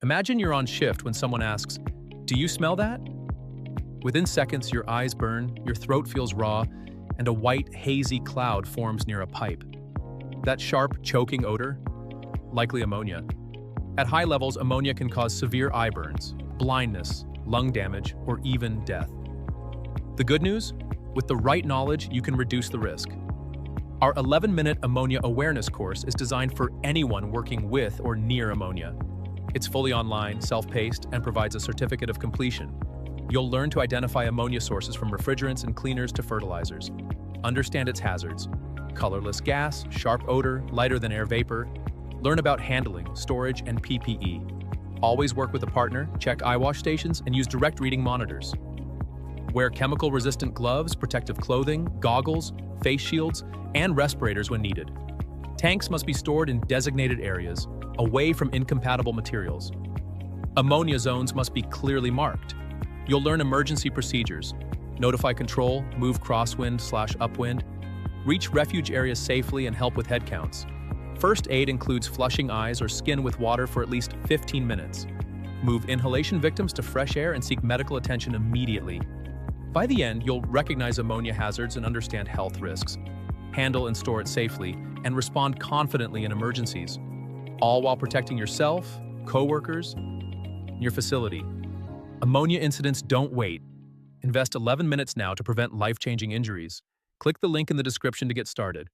Imagine you're on shift when someone asks, "Do you smell that?" Within seconds, your eyes burn, your throat feels raw, and a white, hazy cloud forms near a pipe. That sharp, choking odor? Likely ammonia. At high levels, ammonia can cause severe eye burns, blindness, lung damage, or even death. The good news? With the right knowledge, you can reduce the risk. Our 11-minute Ammonia Awareness course is designed for anyone working with or near ammonia. It's fully online, self-paced, and provides a certificate of completion. You'll learn to identify ammonia sources from refrigerants and cleaners to fertilizers. Understand its hazards: colorless gas, sharp odor, lighter than air vapor. Learn about handling, storage, and PPE. Always work with a partner, check eyewash stations, and use direct reading monitors. Wear chemical-resistant gloves, protective clothing, goggles, face shields, and respirators when needed. Tanks must be stored in designated areas, away from incompatible materials. Ammonia zones must be clearly marked. You'll learn emergency procedures: notify control, move crosswind/upwind, reach refuge areas safely, and help with head counts. First aid includes flushing eyes or skin with water for at least 15 minutes. Move inhalation victims to fresh air and seek medical attention immediately. By the end, you'll recognize ammonia hazards and understand health risks, handle and store it safely, and respond confidently in emergencies, all while protecting yourself, coworkers, and your facility. Ammonia incidents don't wait. Invest 11 minutes now to prevent life-changing injuries. Click the link in the description to get started.